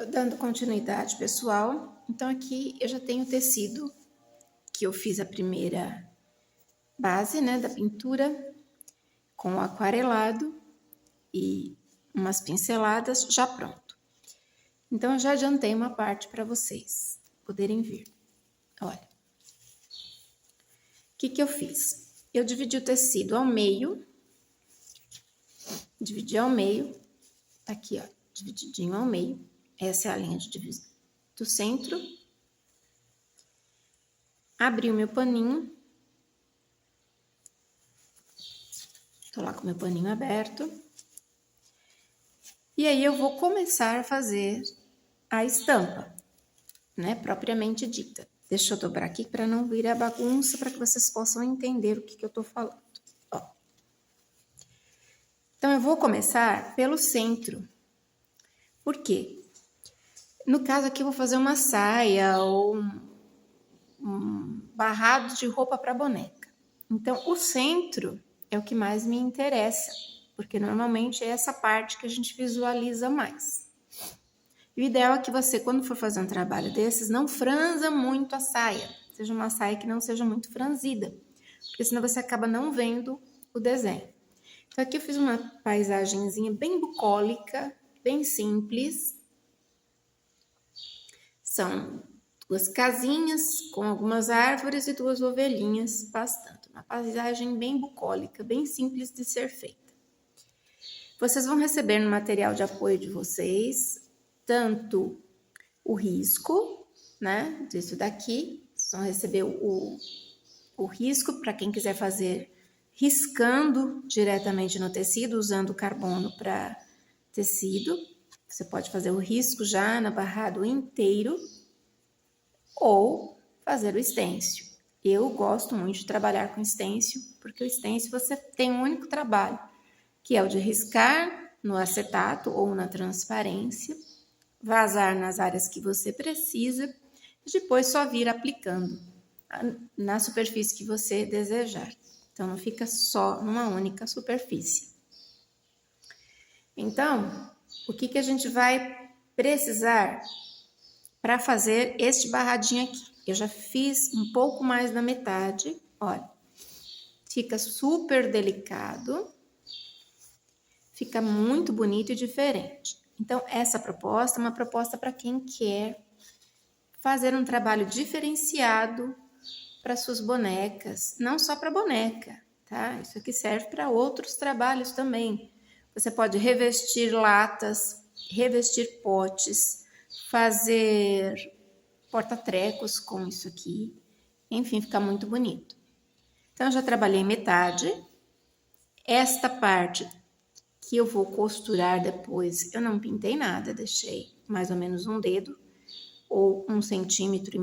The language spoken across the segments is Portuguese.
Dando continuidade, pessoal. Então, aqui eu já tenho o tecido que eu fiz a primeira base, né, da pintura com o aquarelado e umas pinceladas já pronto. Então, eu já adiantei uma parte para vocês poderem ver. Olha, o que eu fiz? Eu dividi o tecido ao meio, tá aqui, ó, divididinho ao meio. Essa é a linha de divisão do centro. Abri o meu paninho. Tô lá com o meu paninho aberto. E aí eu vou começar a fazer a estampa, né, propriamente dita. Deixa eu dobrar aqui para não vir a bagunça, para que vocês possam entender o que eu tô falando. Ó. Então, eu vou começar pelo centro. Por quê? No caso aqui, eu vou fazer uma saia ou um barrado de roupa para boneca. Então, o centro é o que mais me interessa, porque normalmente é essa parte que a gente visualiza mais. E o ideal é que você, quando for fazer um trabalho desses, não franza muito a saia. Seja uma saia que não seja muito franzida, porque senão você acaba não vendo o desenho. Então, aqui eu fiz uma paisagenzinha bem bucólica, bem simples. São duas casinhas com algumas árvores e duas ovelhinhas pastando. Uma paisagem bem bucólica, bem simples de ser feita. Vocês vão receber no material de apoio de vocês tanto o risco, né, disso daqui. Vocês vão receber o risco para quem quiser fazer riscando diretamente no tecido, usando carbono para tecido. Você pode fazer o risco já no barrado inteiro ou fazer o estêncil. Eu gosto muito de trabalhar com estêncil, porque o estêncil você tem um único trabalho, que é o de riscar no acetato ou na transparência, vazar nas áreas que você precisa e depois só vir aplicando na superfície que você desejar. Então, não fica só numa única superfície. Então, o que a gente vai precisar para fazer este barradinho aqui? Eu já fiz um pouco mais da metade, olha. Fica super delicado, fica muito bonito e diferente. Então, essa proposta é uma proposta para quem quer fazer um trabalho diferenciado para suas bonecas, não só para boneca, tá? Isso aqui serve para outros trabalhos também. Você pode revestir latas, revestir potes, fazer porta-trecos com isso aqui. Enfim, fica muito bonito. Então, eu já trabalhei metade. Esta parte que eu vou costurar depois, eu não pintei nada, deixei mais ou menos um dedo ou 1,5 centímetros.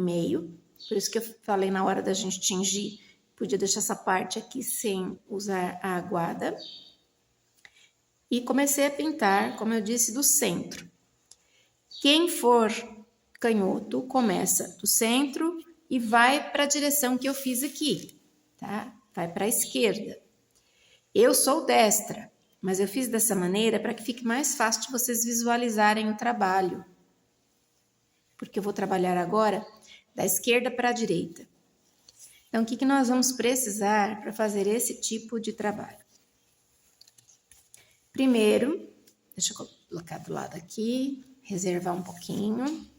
Por isso que eu falei na hora da gente tingir, podia deixar essa parte aqui sem usar a aguada. E comecei a pintar, como eu disse, do centro. Quem for canhoto, começa do centro e vai para a direção que eu fiz aqui, tá? Vai para a esquerda. Eu sou destra, mas eu fiz dessa maneira para que fique mais fácil de vocês visualizarem o trabalho. Porque eu vou trabalhar agora da esquerda para a direita. Então, o que nós vamos precisar para fazer esse tipo de trabalho? Primeiro, deixa eu colocar do lado aqui, reservar um pouquinho.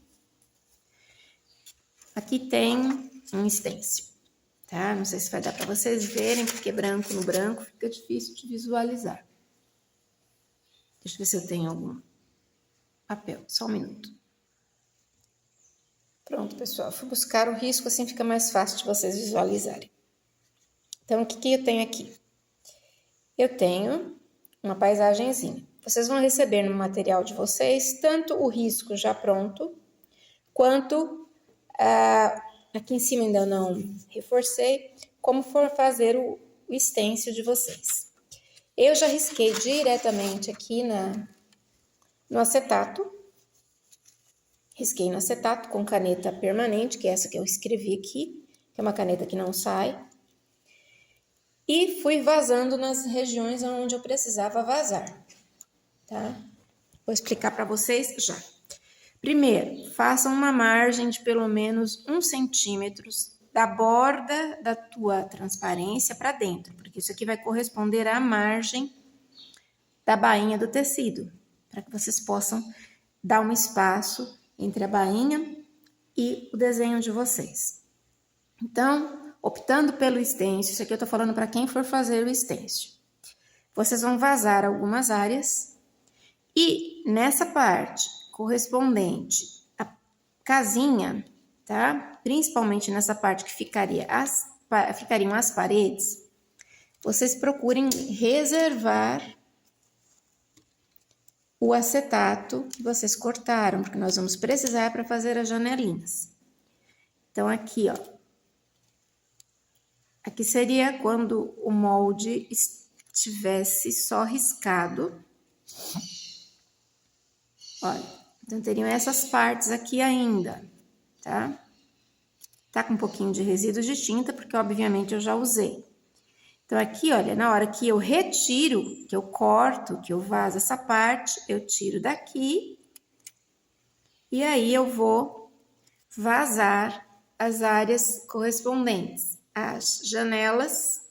Aqui tem um stencil, tá? Não sei se vai dar para vocês verem, porque branco no branco fica difícil de visualizar. Deixa eu ver se eu tenho algum papel, só um minuto. Pronto, pessoal, fui buscar o risco, assim fica mais fácil de vocês visualizarem. Então, o que eu tenho aqui? Eu tenho uma paisagenzinha. Vocês vão receber no material de vocês tanto o risco já pronto, quanto aqui em cima ainda não reforcei, como for fazer o stencil de vocês. Eu já risquei diretamente aqui no acetato. Risquei no acetato com caneta permanente, que é essa que eu escrevi aqui, que é uma caneta que não sai. E fui vazando nas regiões onde eu precisava vazar, tá? Vou explicar para vocês já. Primeiro, faça uma margem de pelo menos 1 centímetro da borda da tua transparência para dentro, porque isso aqui vai corresponder à margem da bainha do tecido, para que vocês possam dar um espaço entre a bainha e o desenho de vocês. Então, optando pelo stencil, isso aqui eu tô falando para quem for fazer o stencil. Vocês vão vazar algumas áreas e nessa parte correspondente à casinha, tá? Principalmente nessa parte que ficariam as paredes, vocês procurem reservar o acetato que vocês cortaram, porque nós vamos precisar para fazer as janelinhas. Então, aqui, ó. Aqui seria quando o molde estivesse só riscado. Olha, então teriam essas partes aqui ainda, tá? Tá com um pouquinho de resíduo de tinta, porque obviamente eu já usei. Então, aqui, olha, na hora que eu retiro, que eu corto, que eu vazo essa parte, eu tiro daqui. E aí, eu vou vazar as áreas correspondentes às janelas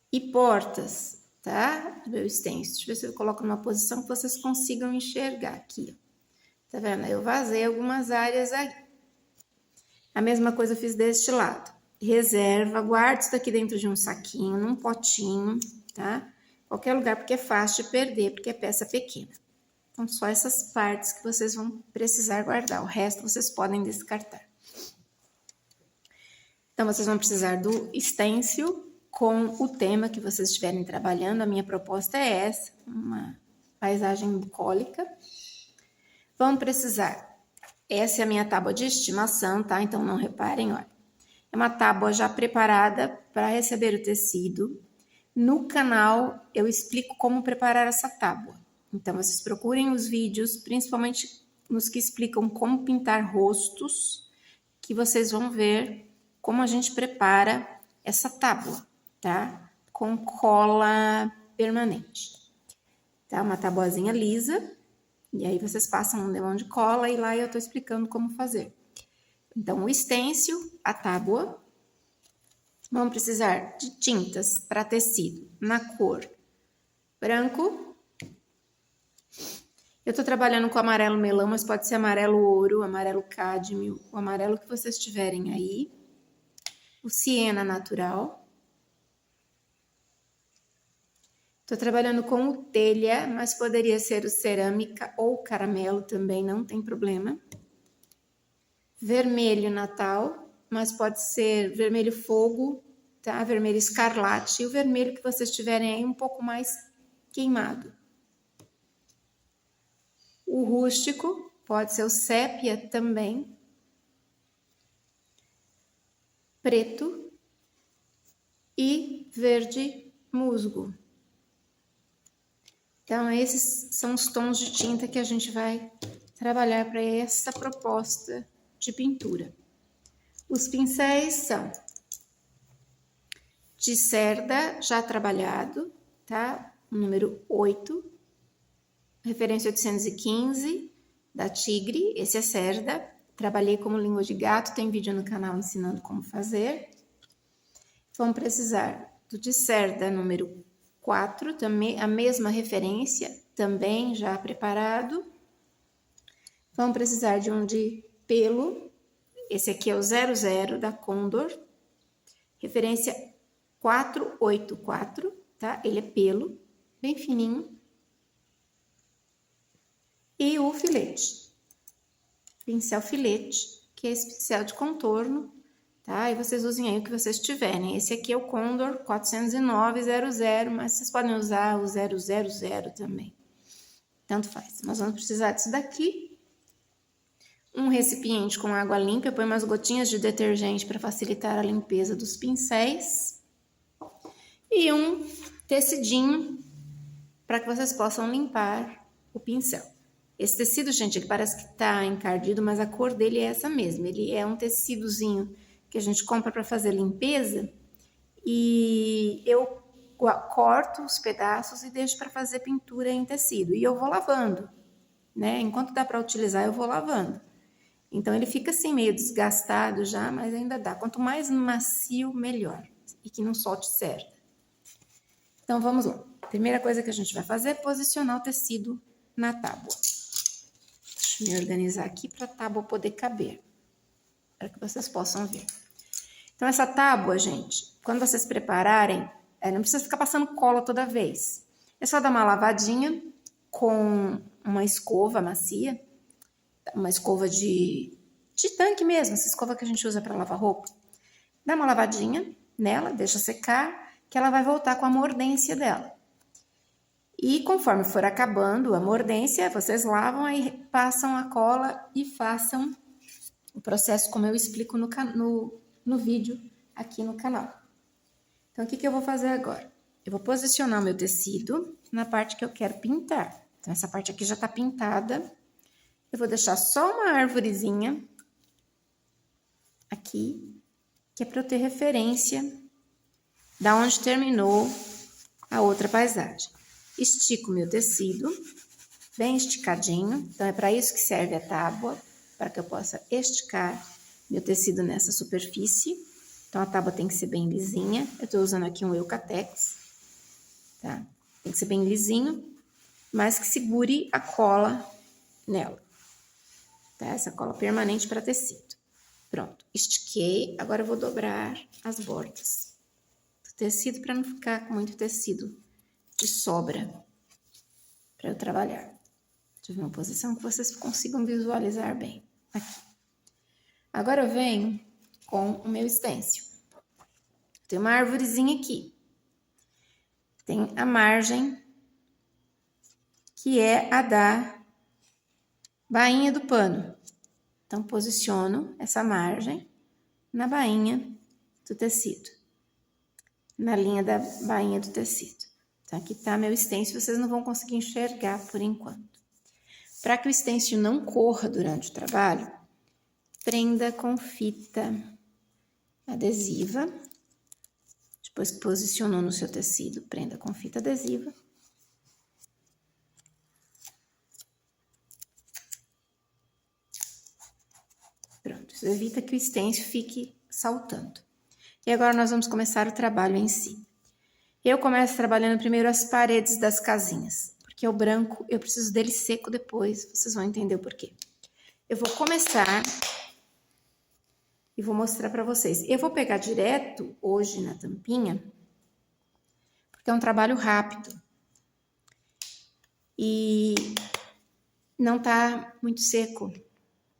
e portas, tá? Do meu stencil. Deixa eu ver se eu coloco numa posição que vocês consigam enxergar aqui, ó. Tá vendo? Eu vazei algumas áreas aí. A mesma coisa eu fiz deste lado. Reserva, guarda isso daqui dentro de um saquinho, num potinho, tá? Qualquer lugar, porque é fácil de perder, porque é peça pequena. Então, só essas partes que vocês vão precisar guardar. O resto vocês podem descartar. Então, vocês vão precisar do stencil com o tema que vocês estiverem trabalhando. A minha proposta é essa, uma paisagem bucólica. Vão precisar, essa é a minha tábua de estimação, tá? Então, não reparem, olha. É uma tábua já preparada para receber o tecido. No canal, eu explico como preparar essa tábua. Então, vocês procurem os vídeos, principalmente nos que explicam como pintar rostos, que vocês vão ver como a gente prepara essa tábua, tá? Com cola permanente. Tá? Uma tabuazinha lisa. E aí, vocês passam um demão de cola e lá eu tô explicando como fazer. Então, o stencil, a tábua. Vamos precisar de tintas para tecido na cor branco. Eu tô trabalhando com amarelo melão, mas pode ser amarelo ouro, amarelo cádmio, o amarelo que vocês tiverem aí. O siena natural. Tô trabalhando com o telha, mas poderia ser o cerâmica ou caramelo também, não tem problema. Vermelho natal, mas pode ser vermelho fogo, tá? Vermelho escarlate e o vermelho que vocês tiverem aí um pouco mais queimado. O rústico, pode ser o sépia também. Preto e verde musgo. Então, esses são os tons de tinta que a gente vai trabalhar para essa proposta de pintura. Os pincéis são de cerda já trabalhado, tá? O número 8, referência 815, da Tigre, esse é cerda. Trabalhei como língua de gato, tem vídeo no canal ensinando como fazer. Vamos precisar do de cerda número 4, também a mesma referência, também já preparado. Vamos precisar de um de pelo, esse aqui é o 00 da Condor, referência 484, tá? Ele é pelo, bem fininho. E o filete, pincel filete, que é esse pincel de contorno, tá? E vocês usem aí o que vocês tiverem. Esse aqui é o Condor 409-00, mas vocês podem usar o 000 também. Tanto faz. Nós vamos precisar disso daqui. Um recipiente com água limpa, eu ponho umas gotinhas de detergente para facilitar a limpeza dos pincéis. E um tecidinho para que vocês possam limpar o pincel. Esse tecido, gente, ele parece que tá encardido, mas a cor dele é essa mesmo. Ele é um tecidozinho que a gente compra para fazer limpeza e eu corto os pedaços e deixo para fazer pintura em tecido. E eu vou lavando, né? Enquanto dá para utilizar, eu vou lavando. Então, ele fica assim, meio desgastado já, mas ainda dá. Quanto mais macio, melhor. E que não solte cerda. Então, vamos lá. Primeira coisa que a gente vai fazer é posicionar o tecido na tábua. Deixa eu me organizar aqui para a tábua poder caber. Para que vocês possam ver. Então, essa tábua, gente, quando vocês prepararem, não precisa ficar passando cola toda vez. É só dar uma lavadinha com uma escova macia. Uma escova de tanque mesmo, essa escova que a gente usa para lavar roupa. Dá uma lavadinha nela, deixa secar, que ela vai voltar com a mordência dela. E conforme for acabando a mordência, vocês lavam, aí passam a cola e façam o processo como eu explico no vídeo aqui no canal. Então, o que eu vou fazer agora? Eu vou posicionar o meu tecido na parte que eu quero pintar. Então, essa parte aqui já tá pintada. Eu vou deixar só uma árvorezinha aqui, que é para eu ter referência da onde terminou a outra paisagem. Estico meu tecido, bem esticadinho. Então, é para isso que serve a tábua, para que eu possa esticar meu tecido nessa superfície. Então, a tábua tem que ser bem lisinha. Eu tô usando aqui um Eucatex, tá? Tem que ser bem lisinho, mas que segure a cola nela. Tá? Essa cola permanente para tecido. Pronto, estiquei. Agora eu vou dobrar as bordas do tecido para não ficar com muito tecido de sobra para eu trabalhar. Deixa eu ver uma posição que vocês consigam visualizar bem. Aqui. Agora eu venho com o meu stencil. Tem uma árvorezinha aqui. Tem a margem, que é a da bainha do pano. Então, posiciono essa margem na bainha do tecido. Na linha da bainha do tecido. Então, aqui tá meu stencil, vocês não vão conseguir enxergar por enquanto. Para que o stencil não corra durante o trabalho, prenda com fita adesiva. Depois que posicionou no seu tecido, prenda com fita adesiva. Pronto, isso evita que o stencil fique saltando. E agora nós vamos começar o trabalho em si. Eu começo trabalhando primeiro as paredes das casinhas, porque o branco eu preciso dele seco depois, vocês vão entender o porquê. Eu vou começar e vou mostrar para vocês. Eu vou pegar direto hoje na tampinha, porque é um trabalho rápido. E não tá muito seco,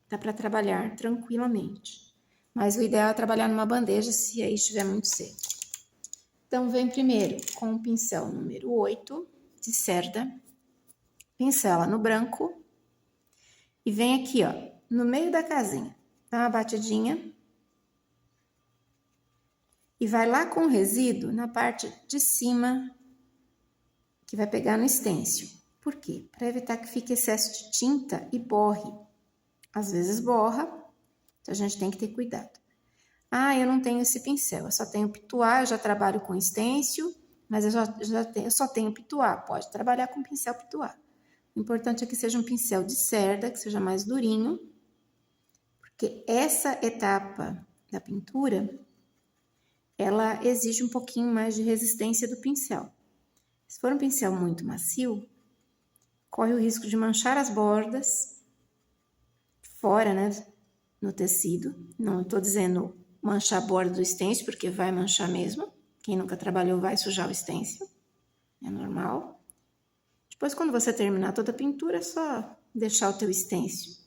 dá para trabalhar tranquilamente. Mas o ideal é trabalhar numa bandeja se aí estiver muito seco. Então, vem primeiro com o pincel número 8 de cerda, pincela no branco e vem aqui, ó, no meio da casinha, dá uma batidinha e vai lá com o resíduo na parte de cima que vai pegar no stencil. Por quê? Para evitar que fique excesso de tinta e borre. Às vezes borra, então a gente tem que ter cuidado. Ah, eu não tenho esse pincel, eu só tenho pituá, eu já trabalho com stencil, mas eu só tenho pituá. Pode trabalhar com pincel pituá. O importante é que seja um pincel de cerda, que seja mais durinho, porque essa etapa da pintura, ela exige um pouquinho mais de resistência do pincel. Se for um pincel muito macio, corre o risco de manchar as bordas fora, né, no tecido. Não estou dizendo manchar a borda do stencil, porque vai manchar mesmo. Quem nunca trabalhou vai sujar o stencil, é normal. Depois, quando você terminar toda a pintura, é só deixar o teu stencil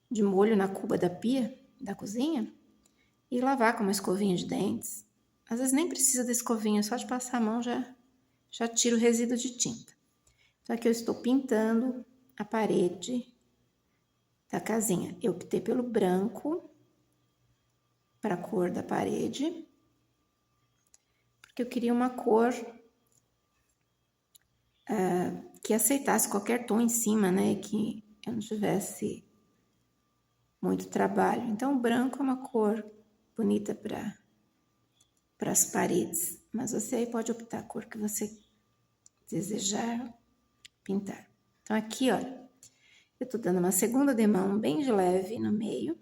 de molho na cuba da pia, da cozinha, e lavar com uma escovinha de dentes. Às vezes nem precisa da escovinha, só de passar a mão já tira o resíduo de tinta. Então, aqui eu estou pintando a parede da casinha. Eu optei pelo branco para a cor da parede, porque eu queria uma cor que aceitasse qualquer tom em cima, né? Que eu não tivesse muito trabalho. Então, o branco é uma cor bonita para as paredes, mas você aí pode optar a cor que você desejar pintar. Então, aqui, olha, Eu tô dando uma segunda demão bem de leve no meio.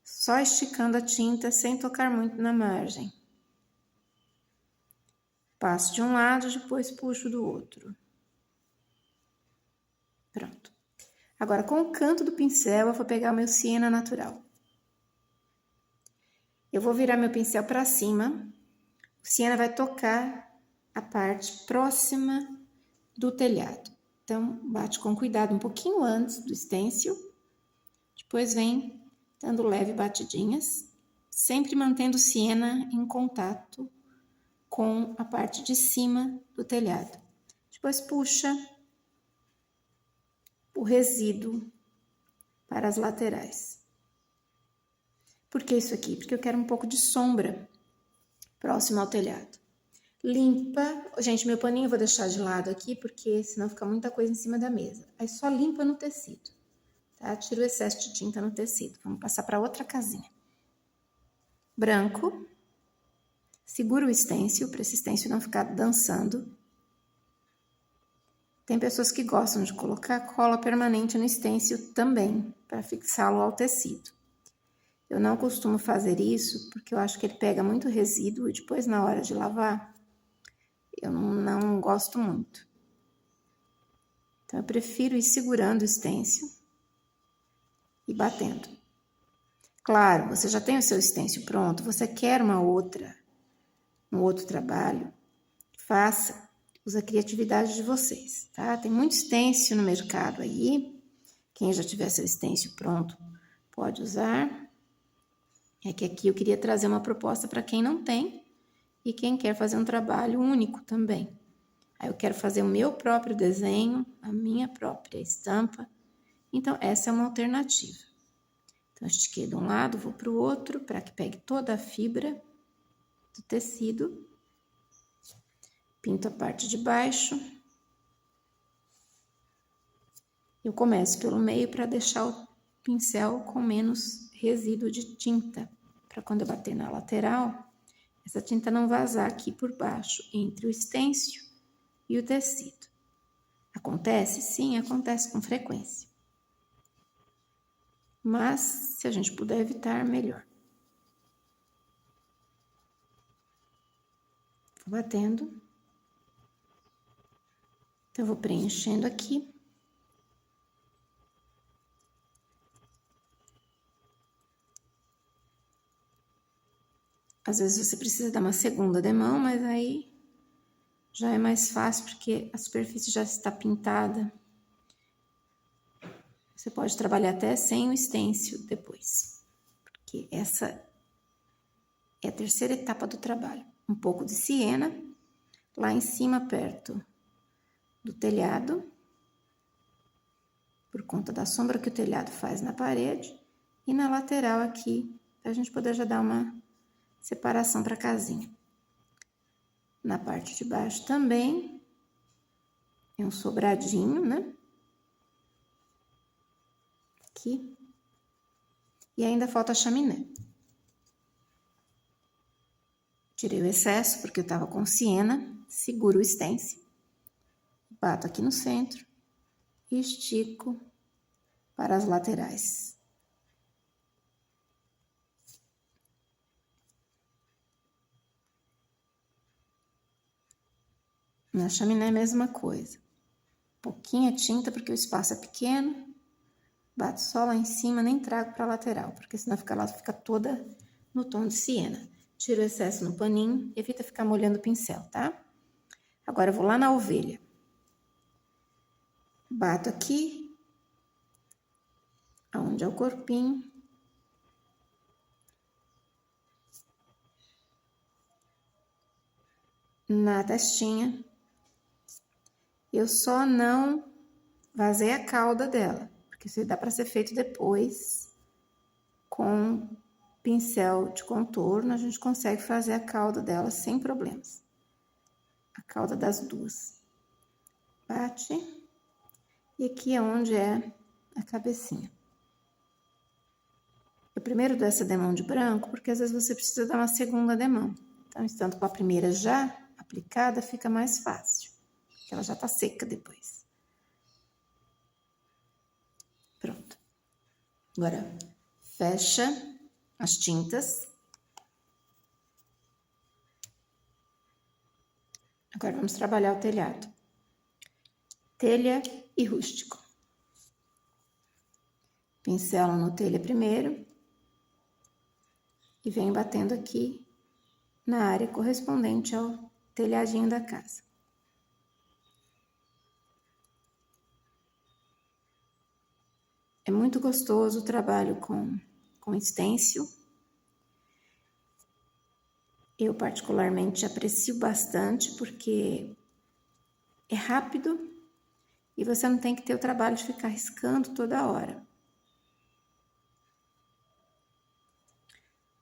Só esticando a tinta sem tocar muito na margem. Passo de um lado, depois puxo do outro. Pronto. Agora, com o canto do pincel, eu vou pegar o meu siena natural. Eu vou virar meu pincel para cima. O siena vai tocar a parte próxima do telhado. Então, bate com cuidado um pouquinho antes do stencil. Depois vem dando leve batidinhas, sempre mantendo o siena em contato com a parte de cima do telhado. Depois puxa o resíduo para as laterais. Por que isso aqui? Porque eu quero um pouco de sombra próximo ao telhado. Limpa, gente, meu paninho eu vou deixar de lado aqui, porque senão fica muita coisa em cima da mesa. Aí só limpa no tecido, tá? Tira o excesso de tinta no tecido. Vamos passar para outra casinha. Branco. Segura o stencil, para esse stencil não ficar dançando. Tem pessoas que gostam de colocar cola permanente no stencil também, para fixá-lo ao tecido. Eu não costumo fazer isso, porque eu acho que ele pega muito resíduo e depois na hora de lavar, eu não gosto muito. Então, eu prefiro ir segurando o stencil e batendo. Claro, você já tem o seu stencil pronto, você quer um outro trabalho, faça. Usa a criatividade de vocês, tá? Tem muito stencil no mercado aí. Quem já tiver seu stencil pronto, pode usar. É que aqui eu queria trazer uma proposta para quem não tem e quem quer fazer um trabalho único também. Aí eu quero fazer o meu próprio desenho, a minha própria estampa. Então, essa é uma alternativa. Então, eu estiquei de um lado, vou para o outro, para que pegue toda a fibra do tecido. Pinto a parte de baixo. Eu começo pelo meio para deixar o pincel com menos resíduo de tinta. Para quando eu bater na lateral, essa tinta não vazar aqui por baixo, entre o stencil e o tecido. Acontece? Sim, acontece com frequência. Mas, se a gente puder evitar, melhor. Vou batendo. Então, eu vou preenchendo aqui. Às vezes você precisa dar uma segunda demão, mas aí já é mais fácil, porque a superfície já está pintada. Você pode trabalhar até sem o stencil depois, porque essa é a terceira etapa do trabalho. Um pouco de siena, lá em cima, perto do telhado, por conta da sombra que o telhado faz na parede, e na lateral aqui, para a gente poder já dar uma separação para a casinha. Na parte de baixo também, é um sobradinho, né? Aqui. E ainda falta a chaminé. Tirei o excesso, porque eu estava com siena, seguro o stencil, bato aqui no centro e estico para as laterais. Na chaminé, a mesma coisa. Pouquinha tinta, porque o espaço é pequeno. Bato só lá em cima, nem trago para a lateral, porque senão ela fica toda no tom de siena. Tiro o excesso no paninho, evita ficar molhando o pincel, tá? Agora, eu vou lá na ovelha. Bato aqui, aonde é o corpinho. Na testinha. Eu só não vazei a cauda dela, porque isso dá para ser feito depois com pincel de contorno, a gente consegue fazer a cauda dela sem problemas. A cauda das duas. Bate. E aqui é onde é a cabecinha. Eu primeiro dou essa demão de branco, porque às vezes você precisa dar uma segunda demão. Então, estando com a primeira já aplicada, fica mais fácil, porque ela já tá seca depois. Agora, fecha as tintas. Agora, vamos trabalhar o telhado. Telha e rústico. Pincela no telha primeiro. E vem batendo aqui na área correspondente ao telhadinho da casa. É muito gostoso o trabalho com stencil. Eu particularmente aprecio bastante porque é rápido e você não tem que ter o trabalho de ficar riscando toda hora.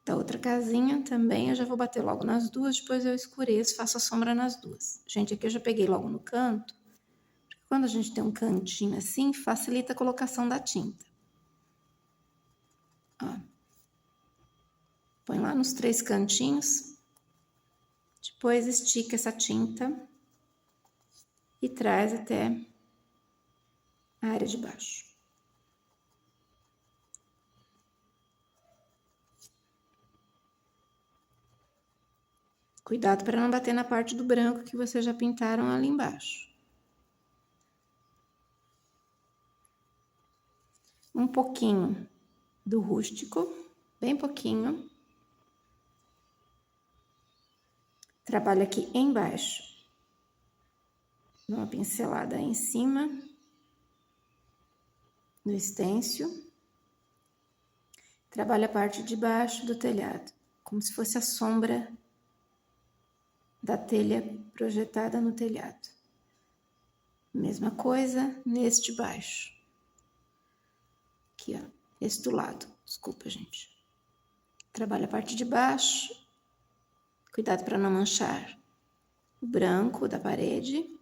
Da outra casinha também eu já vou bater logo nas duas, depois eu escureço, faço a sombra nas duas. Gente, aqui eu já peguei logo no canto, porque quando a gente tem um cantinho assim, facilita a colocação da tinta. Ó. Põe lá nos 3 cantinhos, depois estica essa tinta e traz até a área de baixo. Cuidado para não bater na parte do branco que vocês já pintaram ali embaixo. Um pouquinho do rústico, bem pouquinho. Trabalho aqui embaixo. Dou uma pincelada em cima do stencil. Trabalho a parte de baixo do telhado, como se fosse a sombra da telha projetada no telhado. Mesma coisa neste baixo. Aqui, ó, este lado. Desculpa, gente. Trabalho a parte de baixo. Cuidado para não manchar o branco da parede.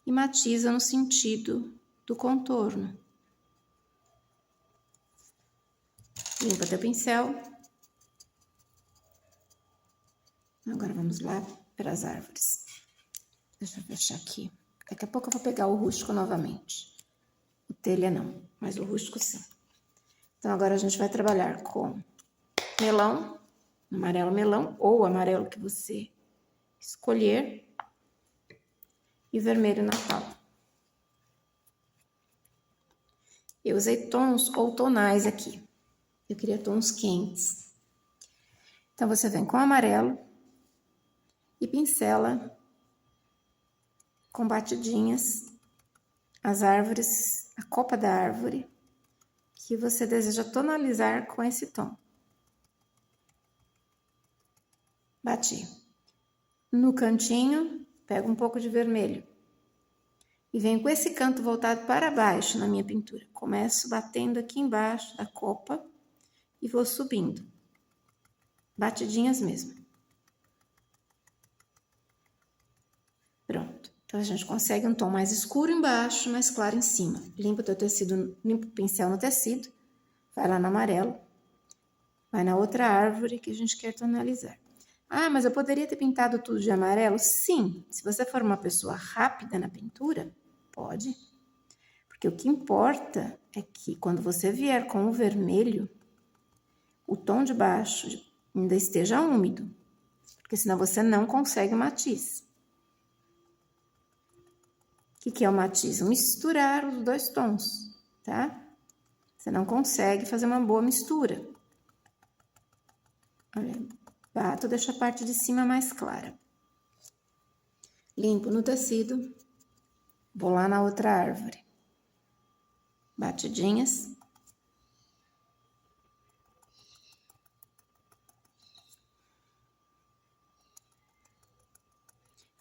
E matiza no sentido do contorno. Limpa teu pincel. Agora vamos lá para as árvores. Deixa eu fechar aqui. Daqui a pouco eu vou pegar o rústico novamente. O telha não, mas o rústico sim. Então agora a gente vai trabalhar com melão, amarelo melão, ou amarelo que você escolher, e vermelho Natal. Eu usei tons ou tonais aqui. Eu queria tons quentes. Então você vem com amarelo e pincela com batidinhas as árvores, a copa da árvore que você deseja tonalizar com esse tom. Bati. No cantinho, pego um pouco de vermelho e venho com esse canto voltado para baixo na minha pintura. Começo batendo aqui embaixo da copa e vou subindo. Batidinhas mesmo. Pronto. Então, a gente consegue um tom mais escuro embaixo, mais claro em cima. Limpa o teu tecido, limpa o pincel no tecido, vai lá no amarelo, vai na outra árvore que a gente quer tonalizar. Ah, mas eu poderia ter pintado tudo de amarelo? Sim, se você for uma pessoa rápida na pintura, pode. Porque o que importa é que quando você vier com o vermelho, o tom de baixo ainda esteja úmido, porque senão você não consegue o matiz. O que é o matiz? Misturar os 2 tons, tá? Você não consegue fazer uma boa mistura. Olha, bato, deixo a parte de cima mais clara. Limpo no tecido, vou lá na outra árvore. Batidinhas.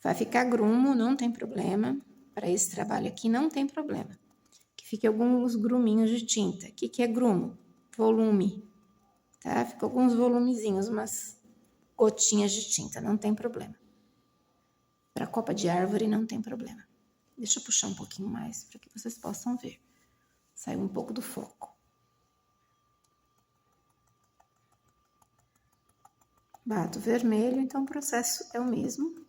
Vai ficar grumo, não tem problema. Para esse trabalho aqui não tem problema. Que fique alguns gruminhos de tinta. O que é grumo? Volume, tá? Fica alguns volumezinhos, umas gotinhas de tinta, não tem problema. Para copa de árvore não tem problema. Deixa eu puxar um pouquinho mais para que vocês possam ver. Saiu um pouco do foco. Bato vermelho, então o processo é o mesmo.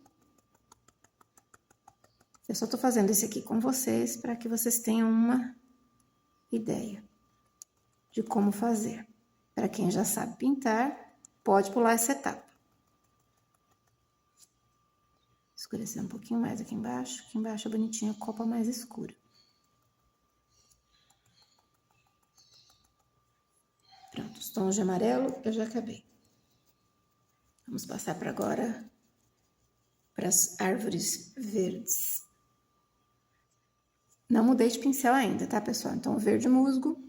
Eu só tô fazendo esse aqui com vocês para que vocês tenham uma ideia. de como fazer. Para quem já sabe pintar, pode pular essa etapa. Escurecer um pouquinho mais aqui embaixo. Aqui embaixo é bonitinha, a copa mais escura. Pronto, os tons de amarelo eu já acabei. Vamos passar para agora para as árvores verdes. Não mudei de pincel ainda, tá, pessoal? Então, o verde musgo.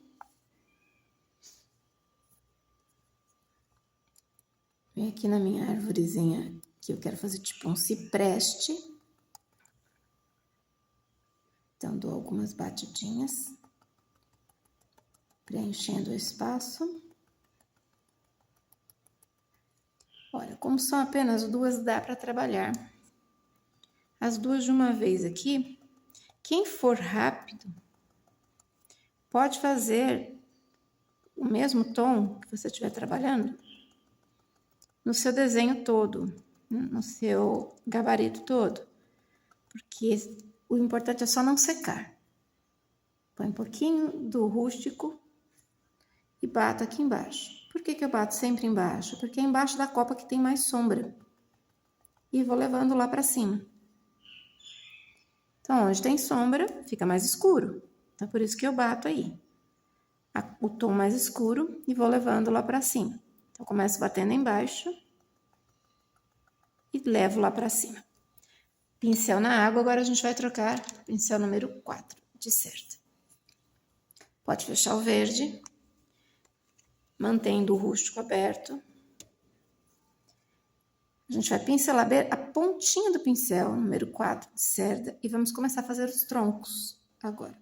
Vem aqui na minha árvorezinha, que eu quero fazer tipo um cipreste. Então, dou algumas batidinhas, preenchendo o espaço. Olha, como são apenas duas, dá para trabalhar as duas de uma vez aqui. Quem for rápido, pode fazer o mesmo tom que você estiver trabalhando no seu desenho todo, no seu gabarito todo, porque o importante é só não secar. Põe um pouquinho do rústico e bato aqui embaixo. Por que eu bato sempre embaixo? Porque é embaixo da copa que tem mais sombra. E vou levando lá para cima. Então, onde tem sombra, fica mais escuro. Então, por isso que eu bato aí. O tom mais escuro e vou levando lá para cima. Então, começo batendo embaixo e levo lá para cima. Pincel na água, agora a gente vai trocar pincel número 4 de cerda. Pode fechar o verde, mantendo o rústico aberto. A gente vai pincelar a pontinha do pincel, número 4 de cerda, e vamos começar a fazer os troncos agora.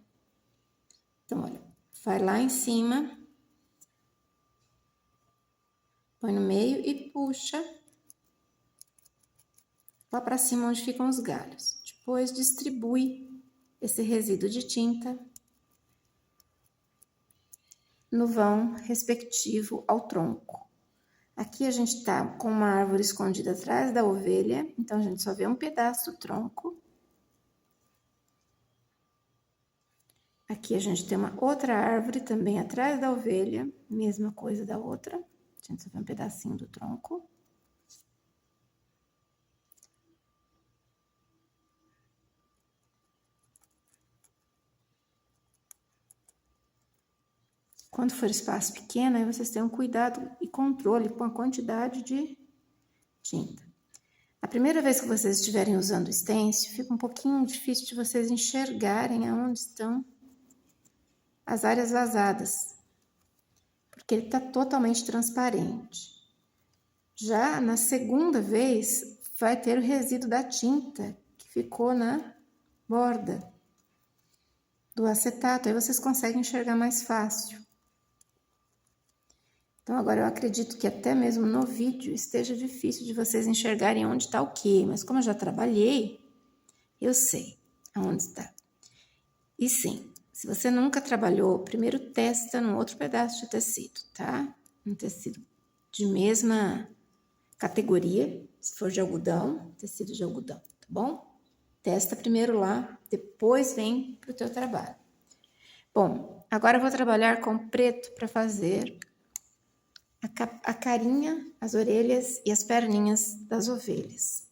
Então, olha, vai lá em cima, põe no meio e puxa lá para cima onde ficam os galhos. Depois distribui esse resíduo de tinta no vão respectivo ao tronco. Aqui a gente tá com uma árvore escondida atrás da ovelha, então a gente só vê um pedaço do tronco. Aqui a gente tem uma outra árvore também atrás da ovelha, mesma coisa da outra. A gente só vê um pedacinho do tronco. Quando for espaço pequeno, aí vocês tenham cuidado e controle com a quantidade de tinta. A primeira vez que vocês estiverem usando o stencil, fica um pouquinho difícil de vocês enxergarem aonde estão as áreas vazadas, porque ele está totalmente transparente. Já na segunda vez, vai ter o resíduo da tinta que ficou na borda do acetato, aí vocês conseguem enxergar mais fácil. Então, agora eu acredito que até mesmo no vídeo esteja difícil de vocês enxergarem onde está o quê, mas como eu já trabalhei, eu sei aonde está. E sim, se você nunca trabalhou, primeiro testa num outro pedaço de tecido, tá? Um tecido de mesma categoria, se for de algodão, tecido de algodão, tá bom? Testa primeiro lá, depois vem pro teu trabalho. Bom, agora eu vou trabalhar com preto para fazer a carinha, as orelhas e as perninhas das ovelhas.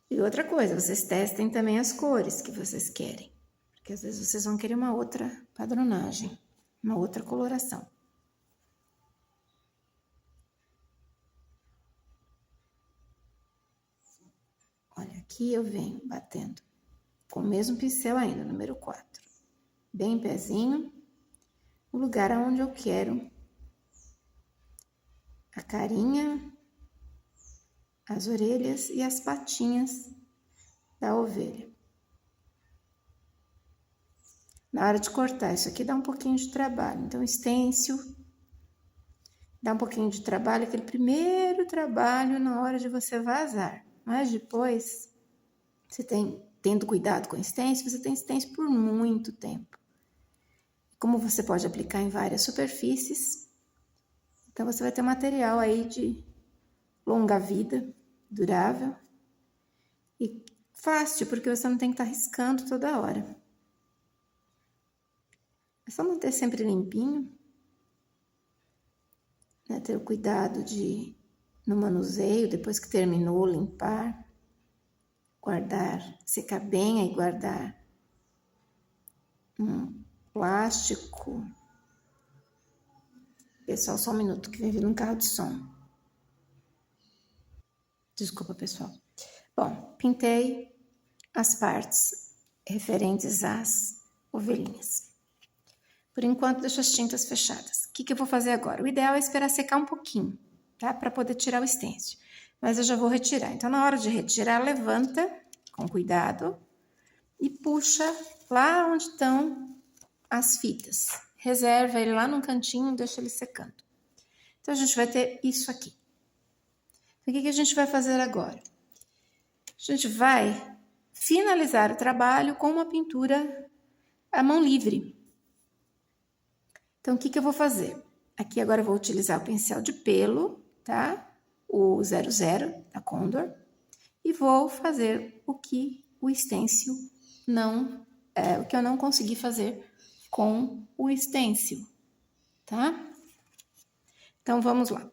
E outra coisa, vocês testem também as cores que vocês querem, porque às vezes vocês vão querer uma outra padronagem, uma outra coloração. Olha, aqui eu venho batendo com o mesmo pincel ainda, número 4. Bem pezinho, o lugar aonde eu quero a carinha, as orelhas e as patinhas da ovelha. Na hora de cortar, isso aqui dá um pouquinho de trabalho. Então, stencil dá um pouquinho de trabalho, aquele primeiro trabalho na hora de você vazar. Mas depois, você tendo cuidado com o stencil, você tem stencil por muito tempo. Como você pode aplicar em várias superfícies, então você vai ter material aí de longa vida, durável e fácil, porque você não tem que estar riscando toda hora. É só manter sempre limpinho, né? Ter o cuidado de, no manuseio, depois que terminou, limpar, guardar, secar bem, aí guardar um plástico. Pessoal, só um minuto que vem vindo um carro de som. Desculpa, pessoal. Bom, pintei as partes referentes às ovelhinhas. Por enquanto, deixo as tintas fechadas. O que eu vou fazer agora? O ideal é esperar secar um pouquinho, tá? Para poder tirar o stencil. Mas eu já vou retirar. Então, na hora de retirar, levanta com cuidado e puxa lá onde estão as fitas. Reserva ele lá num cantinho e deixa ele secando. Então, a gente vai ter isso aqui. Então, o que a gente vai fazer agora? A gente vai finalizar o trabalho com uma pintura à mão livre. Então, o que eu vou fazer? Aqui agora eu vou utilizar o pincel de pelo, tá? O 00 da Condor. E vou fazer o que o stencil não... o que eu não consegui fazer com o stencil, tá? Então, vamos lá.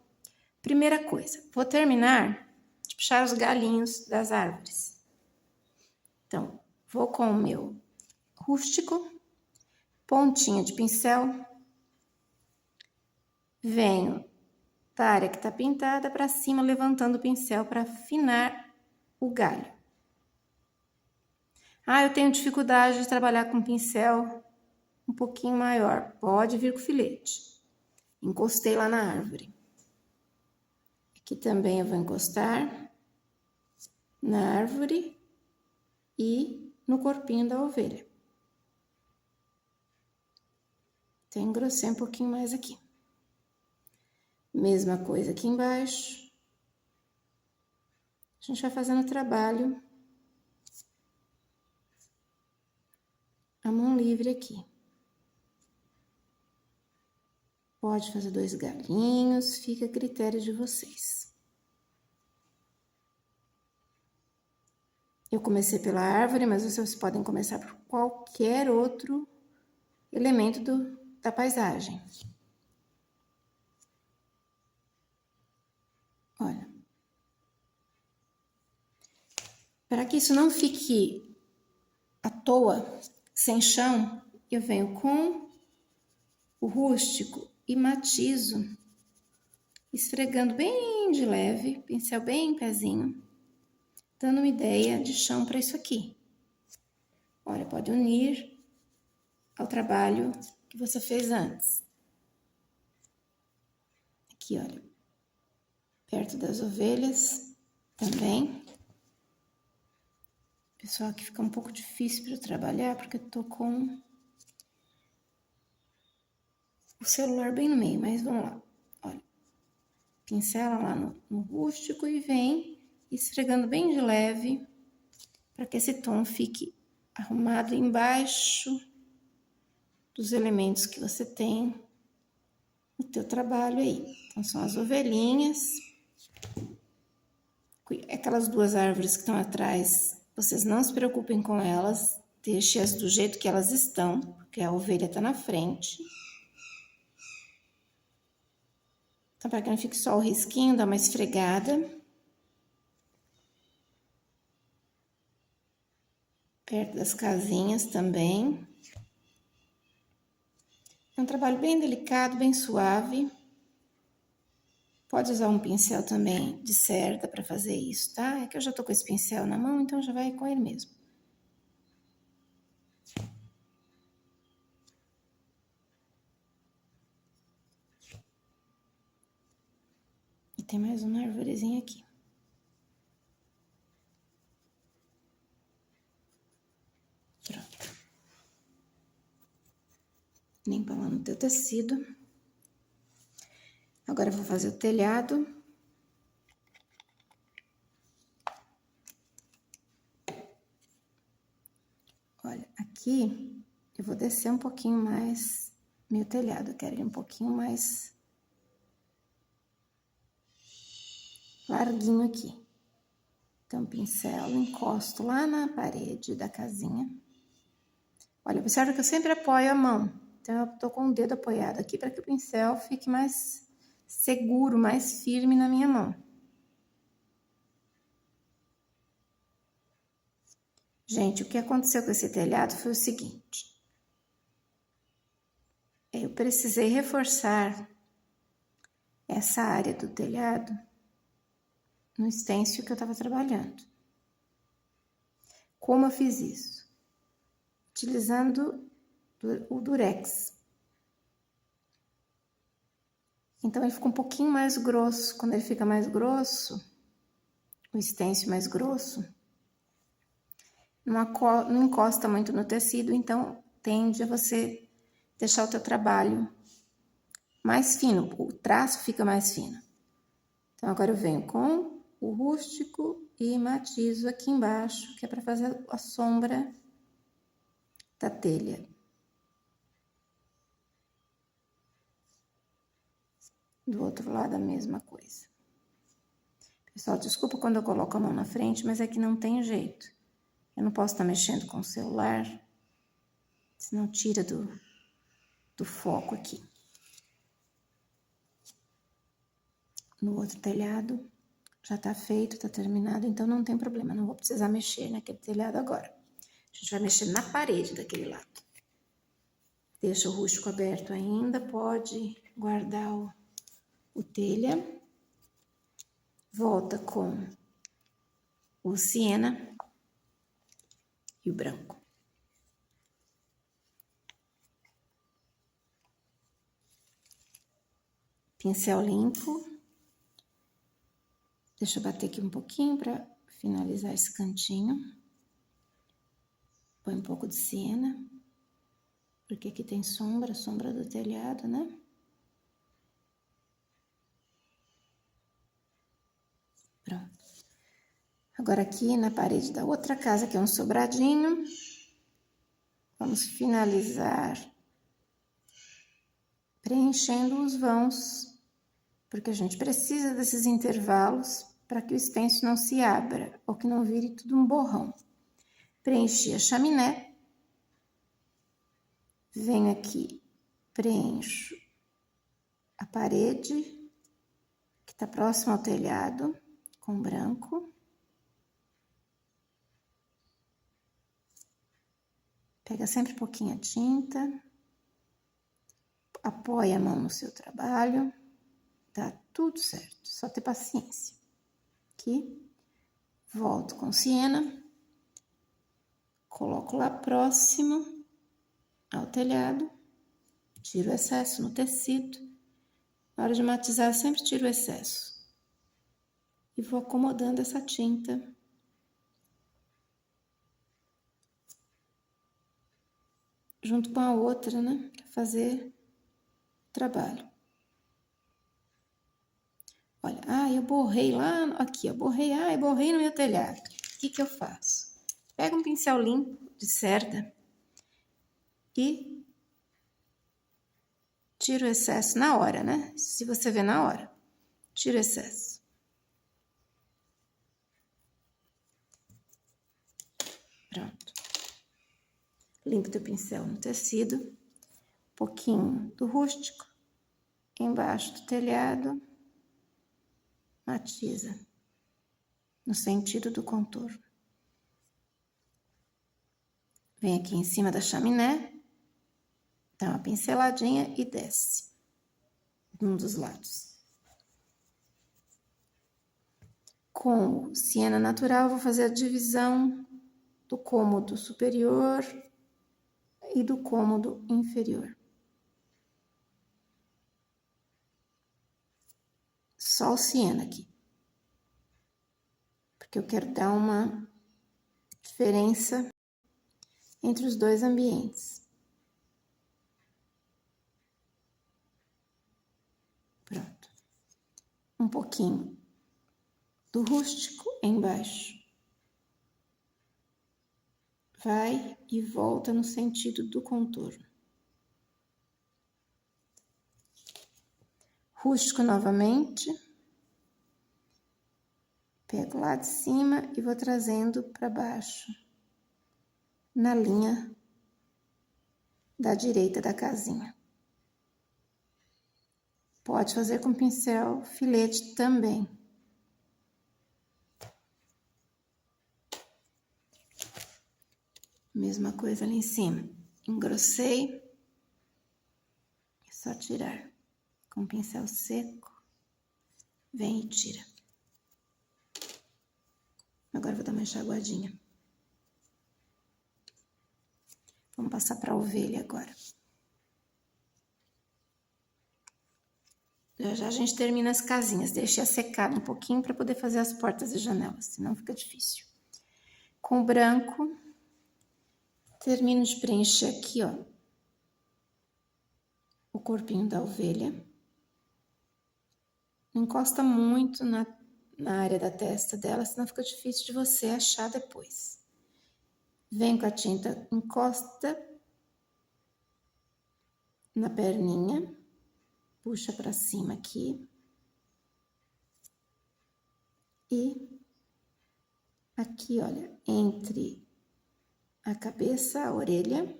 Primeira coisa, vou terminar de puxar os galinhos das árvores. Então, vou com o meu rústico, pontinha de pincel, venho da área que está pintada para cima, levantando o pincel para afinar o galho. Ah, eu tenho dificuldade de trabalhar com pincel um pouquinho maior. Pode vir com filete. Encostei lá na árvore. Aqui também eu vou encostar na árvore e no corpinho da ovelha. Então, engrossei um pouquinho mais aqui. Mesma coisa aqui embaixo. A gente vai fazendo o trabalho à mão livre aqui. Pode fazer 2 galinhos, fica a critério de vocês. Eu comecei pela árvore, mas vocês podem começar por qualquer outro elemento da paisagem. Olha. Para que isso não fique à toa, sem chão, eu venho com o rústico e matizo, esfregando bem de leve, pincel bem em pezinho, dando uma ideia de chão para isso aqui. Olha, pode unir ao trabalho que você fez antes. Aqui, olha, perto das ovelhas também. Pessoal, aqui fica um pouco difícil para eu trabalhar, porque eu tô com o celular bem no meio, mas vamos lá. Olha, pincela lá no rústico e vem esfregando bem de leve, para que esse tom fique arrumado embaixo dos elementos que você tem no teu trabalho aí. Então, são as ovelhinhas. Aquelas 2 árvores que estão atrás, vocês não se preocupem com elas, deixe-as do jeito que elas estão, porque a ovelha está na frente. Então, para que não fique só o risquinho, dá uma esfregada. Perto das casinhas também. É um trabalho bem delicado, bem suave. Pode usar um pincel também de cerda para fazer isso, tá? É que eu já tô com esse pincel na mão, então já vai com ele mesmo. E tem mais uma arvorezinha aqui. Pronto. Limpa lá no teu tecido. Agora eu vou fazer o telhado. Olha, aqui eu vou descer um pouquinho mais meu telhado. Eu quero ele um pouquinho mais larguinho aqui. Então, pincelo, encosto lá na parede da casinha. Olha, observa que eu sempre apoio a mão Então, eu tô com o dedo apoiado aqui para que o pincel fique mais seguro, mais firme na minha mão. Gente, o que aconteceu com esse telhado foi o seguinte. Eu precisei reforçar essa área do telhado no stencil que eu estava trabalhando. Como eu fiz isso? Utilizando o Durex. Então, ele fica um pouquinho mais grosso. Quando ele fica mais grosso, o stencil mais grosso, não encosta muito no tecido, então tende a você deixar o teu trabalho mais fino, o traço fica mais fino. Então, agora eu venho com o rústico e matizo aqui embaixo, que é para fazer a sombra da telha. Do outro lado a mesma coisa. Pessoal, desculpa quando eu coloco a mão na frente, mas é que não tem jeito. Eu não posso estar mexendo com o celular, senão tira do foco aqui. No outro telhado já tá feito, tá terminado, então não tem problema, não vou precisar mexer naquele telhado agora. A gente vai mexer na parede daquele lado. Deixa o rústico aberto ainda, pode guardar o telha. Volta com o siena e o branco. Pincel limpo. Deixa eu bater aqui um pouquinho para finalizar esse cantinho. Põe um pouco de siena, porque aqui tem sombra do telhado, né? Pronto. Agora aqui na parede da outra casa, que é um sobradinho, vamos finalizar preenchendo os vãos, porque a gente precisa desses intervalos para que o stencil não se abra, ou que não vire tudo um borrão. Preenchi a chaminé, venho aqui, preencho a parede, que está próxima ao telhado, com branco. Pega sempre um pouquinho a tinta, apoia a mão no seu trabalho, tá tudo certo, só ter paciência. Aqui, volto com siena, coloco lá próximo ao telhado, tiro o excesso no tecido. Na hora de matizar, eu sempre tiro o excesso. E vou acomodando essa tinta junto com a outra, né? Para fazer o trabalho. Olha, eu borrei lá, aqui, eu borrei no meu telhado. O que eu faço? Pego um pincel limpo de cerda e tiro o excesso na hora, né? Se você vê na hora, tiro o excesso. Pronto. Limpo teu pincel no tecido, um pouquinho do rústico, embaixo do telhado, matiza no sentido do contorno. Vem aqui em cima da chaminé, dá uma pinceladinha e desce num dos lados. Com o siena natural, vou fazer a divisão do cômodo superior e do cômodo inferior. Só o siena aqui, porque eu quero dar uma diferença entre os dois ambientes. Pronto. Um pouquinho do rústico embaixo. Vai e volta no sentido do contorno. Rústico novamente. Pego lá de cima e vou trazendo para baixo, na linha da direita da casinha. Pode fazer com pincel filete também. Mesma coisa ali em cima. Engrossei. É só tirar. Com pincel seco. Vem e tira. Agora vou dar uma enxaguadinha. Vamos passar para a ovelha agora. Já a gente termina as casinhas. Deixa secar um pouquinho para poder fazer as portas e janelas, senão fica difícil. Com o branco, termino de preencher aqui, ó, o corpinho da ovelha. Não encosta muito na área da testa dela, senão fica difícil de você achar depois. Vem com a tinta, encosta na perninha, puxa para cima aqui. E aqui, olha, entre a cabeça, a orelha,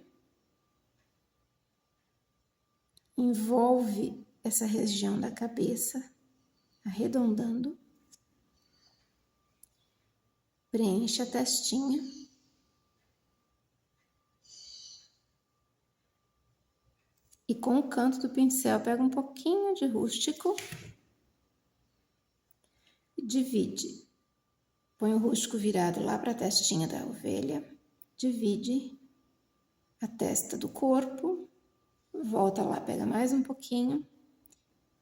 envolve essa região da cabeça, arredondando, preenche a testinha. E com o canto do pincel, pega um pouquinho de rústico e divide. Põe o rústico virado lá para a testinha da ovelha, divide a testa do corpo, volta lá, pega mais um pouquinho,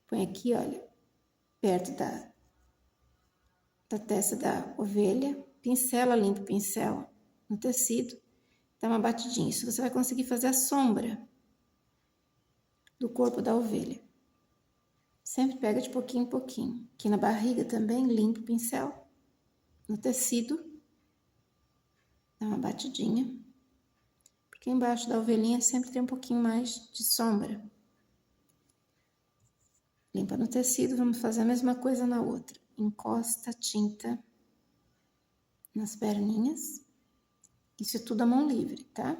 põe aqui, olha, perto da testa da ovelha, pincela, limpa o pincel no tecido, dá uma batidinha. Isso você vai conseguir fazer a sombra do corpo da ovelha. Sempre pega de pouquinho em pouquinho. Aqui na barriga também, limpa o pincel no tecido, dá uma batidinha, porque embaixo da ovelhinha sempre tem um pouquinho mais de sombra. Limpa no tecido, vamos fazer a mesma coisa na outra. Encosta a tinta nas perninhas. Isso é tudo à mão livre, tá?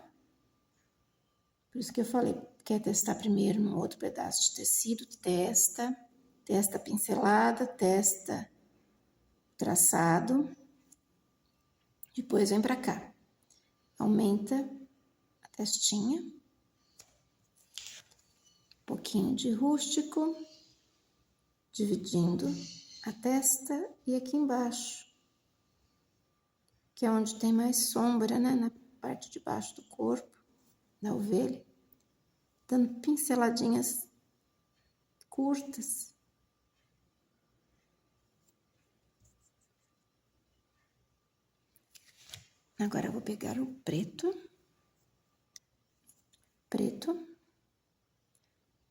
Por isso que eu falei, quer testar primeiro num outro pedaço de tecido, testa pincelada, testa traçado. Depois vem pra cá. Aumenta a testinha. Um pouquinho de rústico. Dividindo a testa e aqui embaixo, que é onde tem mais sombra, né? Na parte de baixo do corpo da ovelha, dando pinceladinhas curtas. Agora eu vou pegar o preto,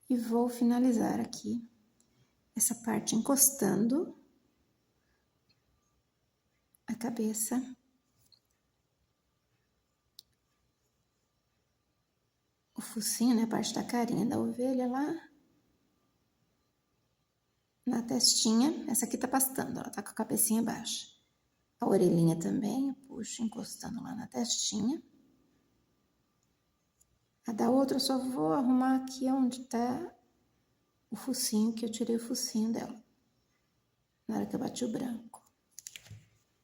e vou finalizar aqui essa parte encostando a cabeça, o focinho, né, a parte da carinha da ovelha lá na testinha. Essa aqui tá pastando, ela tá com a cabecinha baixa. A orelhinha também, eu puxo encostando lá na testinha. A da outra eu só vou arrumar aqui onde tá o focinho, que eu tirei o focinho dela na hora que eu bati o branco.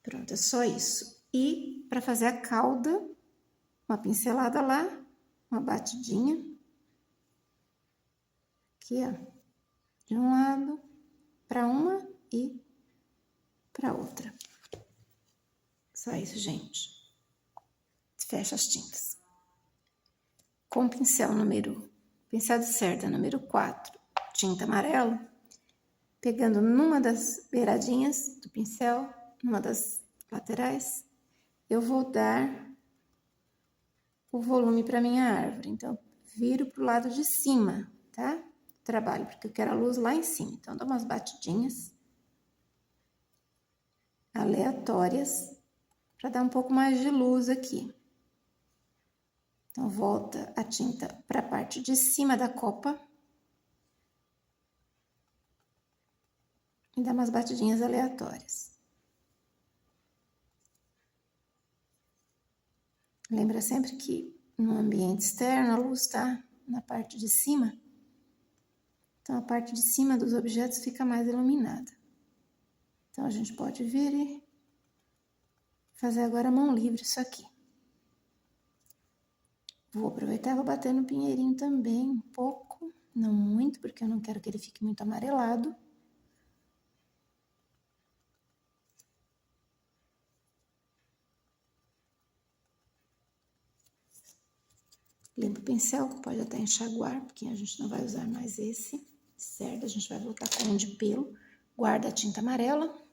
Pronto, é só isso. E para fazer a cauda, uma pincelada lá, uma batidinha. Aqui, ó, de um lado para uma e para outra. Só isso, gente. Fecha as tintas. Com pincel pincel de cerda número 4, tinta amarela, pegando numa das beiradinhas do pincel, numa das laterais, eu vou dar o volume para minha árvore. Então, viro pro lado de cima, tá? Trabalho, porque eu quero a luz lá em cima. Então, dou umas batidinhas aleatórias para dar um pouco mais de luz aqui. Então, volta a tinta para a parte de cima da copa. E dá umas batidinhas aleatórias. Lembra sempre que no ambiente externo, a luz está na parte de cima. Então, a parte de cima dos objetos fica mais iluminada. Então, a gente pode vir e fazer agora a mão livre isso aqui. Vou aproveitar e vou bater no pinheirinho também um pouco, não muito, porque eu não quero que ele fique muito amarelado. Limpa o pincel, pode até enxaguar, porque a gente não vai usar mais esse cerda, a gente vai voltar com um de pelo. Guarda a tinta amarela.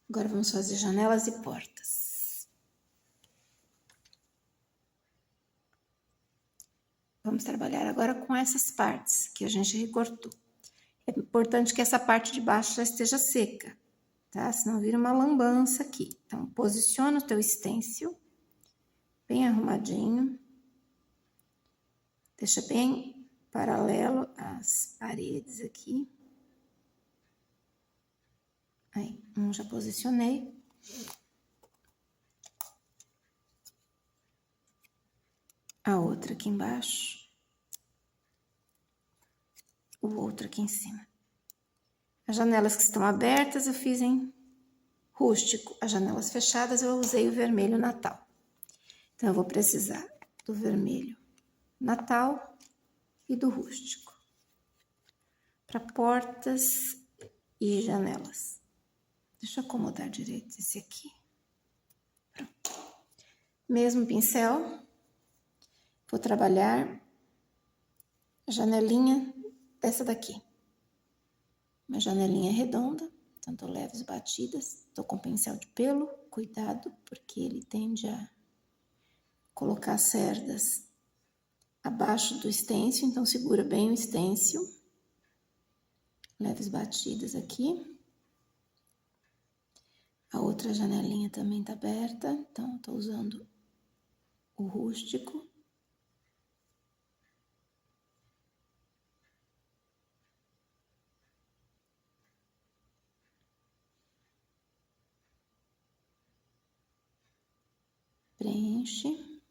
Agora vamos fazer janelas e portas. Vamos trabalhar agora com essas partes que a gente recortou. É importante que essa parte de baixo já esteja seca, tá? Senão vira uma lambança aqui. Então, posiciona o teu stencil bem arrumadinho. Deixa bem paralelo às paredes aqui. Aí, já posicionei. A outra aqui embaixo. O outro aqui em cima. As janelas que estão abertas eu fiz em rústico. As janelas fechadas eu usei o vermelho Natal. Então, eu vou precisar do vermelho Natal e do rústico. Para portas e janelas. Deixa eu acomodar direito esse aqui. Pronto. Mesmo pincel. Vou trabalhar a janelinha dessa daqui. Uma janelinha redonda, tanto leves batidas. Tô com pincel de pelo, cuidado, porque ele tende a colocar cerdas abaixo do stencil, então segura bem o stencil. Leves batidas aqui. A outra janelinha também tá aberta, então tô usando o rústico. Preenche,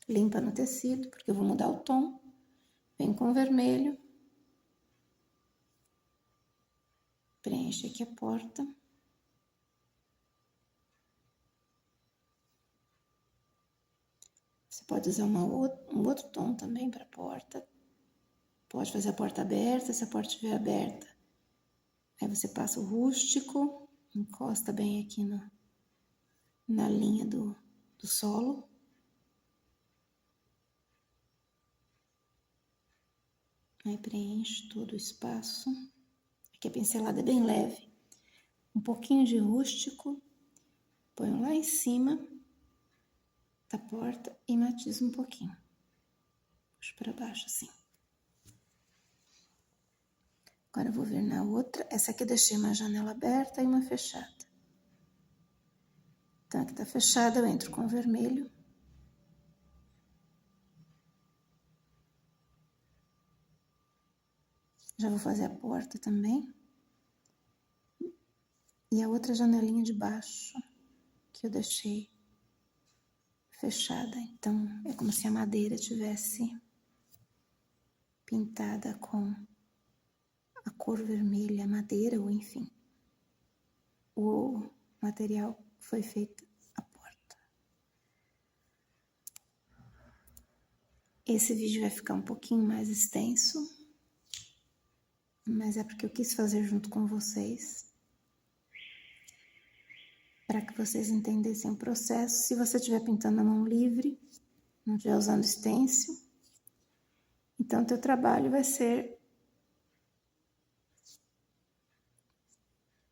limpa no tecido, porque eu vou mudar o tom. Vem com vermelho. Preenche aqui a porta. Você pode usar um outro tom também para a porta. Pode fazer a porta aberta, se a porta estiver aberta. Aí você passa o rústico, encosta bem aqui na linha do solo. Aí preenche todo o espaço. Aqui a pincelada é bem leve. Um pouquinho de rústico. Ponho lá em cima da porta e matizo um pouquinho. Puxo para baixo assim. Agora eu vou vir na outra. Essa aqui eu deixei uma janela aberta e uma fechada. Então aqui tá fechada, eu entro com vermelho. Já vou fazer a porta também. E a outra janelinha de baixo, que eu deixei fechada. Então, é como se a madeira tivesse pintada com a cor vermelha, madeira ou enfim. O material foi feito a porta. Esse vídeo vai ficar um pouquinho mais extenso, mas é porque eu quis fazer junto com vocês, para que vocês entendessem o processo. Se você estiver pintando a mão livre, não estiver usando stencil, então teu trabalho vai ser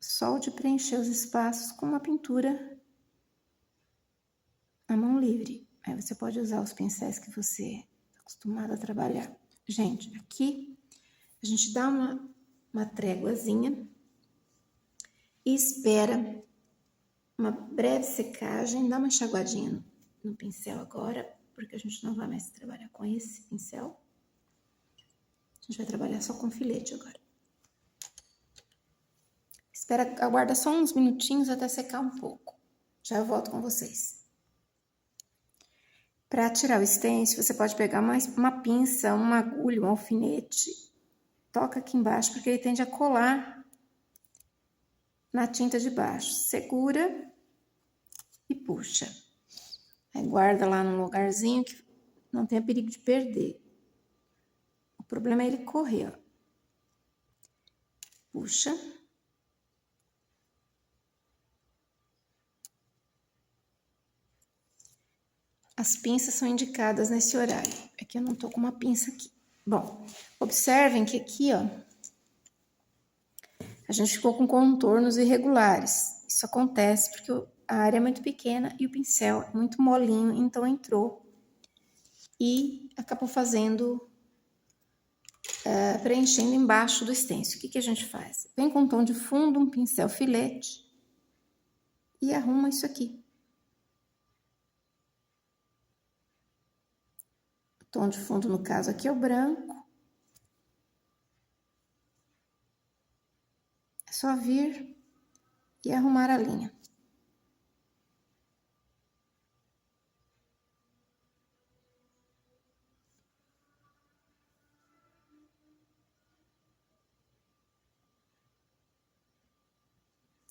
só o de preencher os espaços com uma pintura à mão livre. Aí você pode usar os pincéis que você está acostumado a trabalhar. Gente, aqui a gente dá uma tréguazinha e espera uma breve secagem, dá uma enxaguadinha no pincel agora, porque a gente não vai mais trabalhar com esse pincel. A gente vai trabalhar só com filete agora. Espera, aguarda só uns minutinhos até secar um pouco. Já eu volto com vocês. Para tirar o stencil, você pode pegar uma pinça, uma agulha, um alfinete. Toca aqui embaixo, porque ele tende a colar na tinta de baixo. Segura e puxa. Aí guarda lá num lugarzinho que não tenha perigo de perder. O problema é ele correr, ó. Puxa. As pinças são indicadas nesse horário. É que eu não tô com uma pinça aqui. Bom, observem que aqui, ó, a gente ficou com contornos irregulares. Isso acontece porque a área é muito pequena e o pincel é muito molinho, então entrou e acabou fazendo, preenchendo embaixo do stencil. O que a gente faz? Vem com um tom de fundo, um pincel filete e arruma isso aqui. O tom de fundo, no caso, aqui é o branco. É só vir e arrumar a linha.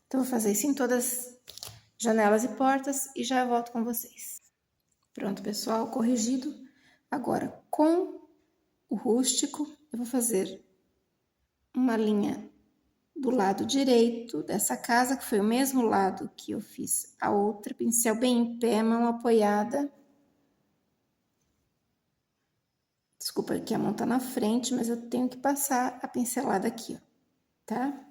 Então, vou fazer isso em todas as janelas e portas e já volto com vocês. Pronto, pessoal, corrigido. Agora, com o rústico, eu vou fazer uma linha do lado direito dessa casa, que foi o mesmo lado que eu fiz a outra, pincel bem em pé, mão apoiada. Desculpa que a mão tá na frente, mas eu tenho que passar a pincelada aqui, ó, tá?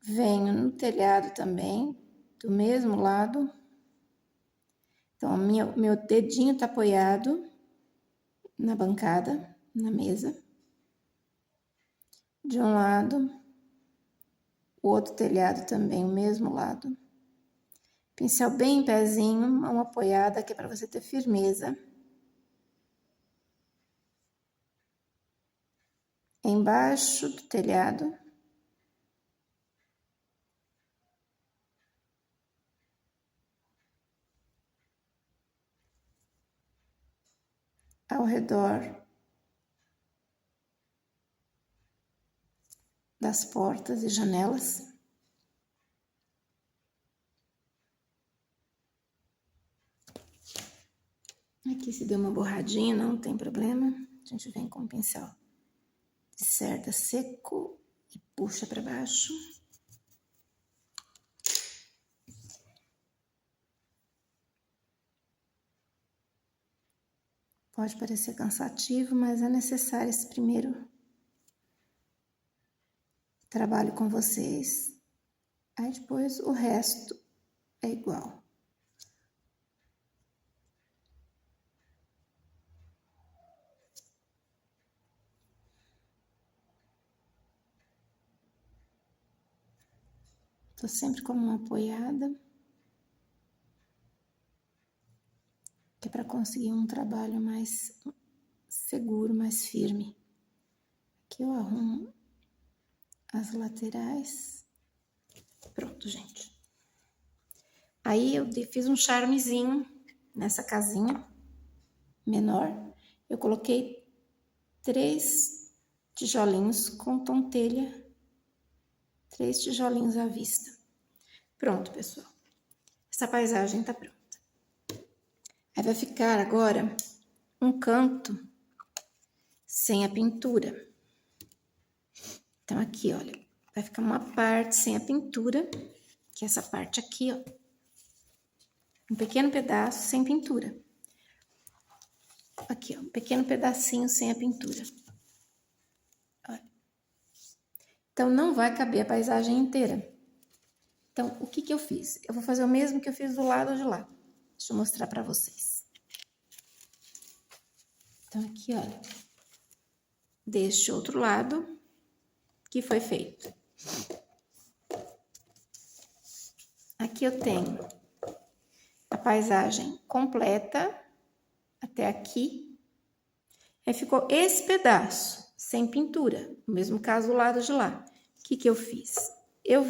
Venho no telhado também, do mesmo lado. Então, meu dedinho tá apoiado na bancada, na mesa. De um lado, o outro telhado também, o mesmo lado. Pincel bem em pezinho, mão apoiada, que é para você ter firmeza. Embaixo do telhado. Ao redor das portas e janelas. Aqui se deu uma borradinha, não tem problema. A gente vem com o pincel de cerda seco e puxa para baixo. Pode parecer cansativo, mas é necessário esse primeiro trabalho com vocês. Aí depois o resto é igual. Tô sempre com a mão apoiada, que é para conseguir um trabalho mais seguro, mais firme. Aqui eu arrumo as laterais. Pronto, gente. Aí eu fiz um charmezinho nessa casinha menor. Eu coloquei 3 tijolinhos com tom telha. 3 tijolinhos à vista. Pronto, pessoal. Essa paisagem tá pronta. Aí vai ficar agora um canto sem a pintura. Então, aqui, olha, vai ficar uma parte sem a pintura, que é essa parte aqui, ó. Um pequeno pedaço sem pintura. Aqui, ó, um pequeno pedacinho sem a pintura. Olha. Então, não vai caber a paisagem inteira. Então, o que eu fiz? Eu vou fazer o mesmo que eu fiz do lado de lá. Deixa eu mostrar pra vocês. Então, aqui, olha, deste outro lado que foi feito. Aqui eu tenho a paisagem completa até aqui. Aí ficou esse pedaço sem pintura, no mesmo caso do lado de lá. O que eu fiz? Eu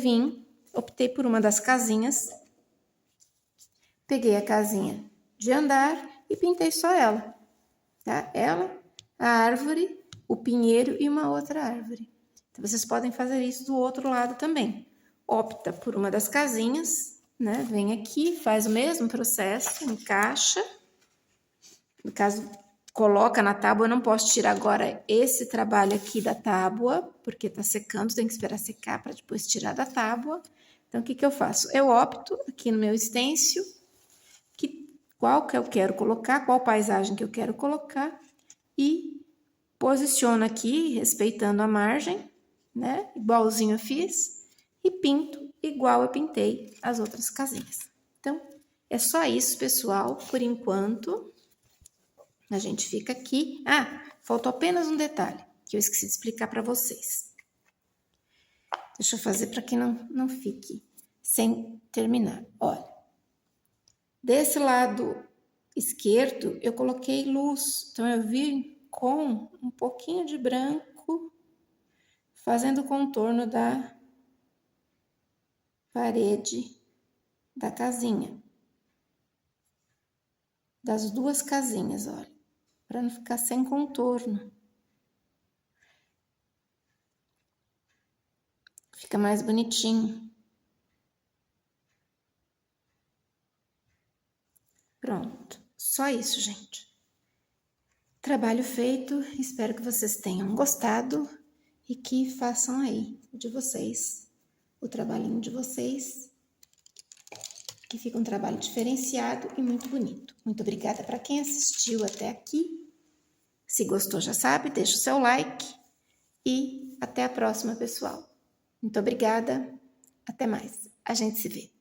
optei por uma das casinhas, peguei a casinha de andar e pintei só ela, tá? Ela, a árvore, o pinheiro e uma outra árvore. Então, vocês podem fazer isso do outro lado também. Opta por uma das casinhas, né? Vem aqui, faz o mesmo processo, encaixa. No caso, coloca na tábua. Eu não posso tirar agora esse trabalho aqui da tábua, porque tá secando, tem que esperar secar para depois tirar da tábua. Então, o que que eu faço? Eu opto aqui no meu stencil, qual que eu quero colocar, qual paisagem que eu quero colocar, e posiciono aqui, respeitando a margem, né? Igualzinho eu fiz, e pinto igual eu pintei as outras casinhas. Então, é só isso, pessoal, por enquanto. A gente fica aqui. Ah, faltou apenas um detalhe, que eu esqueci de explicar para vocês. Deixa eu fazer para que não fique sem terminar. Olha, desse lado esquerdo, eu coloquei luz. Então, eu vim com um pouquinho de branco, fazendo o contorno da parede da casinha. Das duas casinhas, olha. Para não ficar sem contorno. Fica mais bonitinho. Pronto. Só isso, gente. Trabalho feito. Espero que vocês tenham gostado e que façam aí de vocês, o trabalhinho de vocês, que fica um trabalho diferenciado e muito bonito. Muito obrigada para quem assistiu até aqui. Se gostou, já sabe, deixa o seu like e até a próxima, pessoal. Muito obrigada. Até mais. A gente se vê.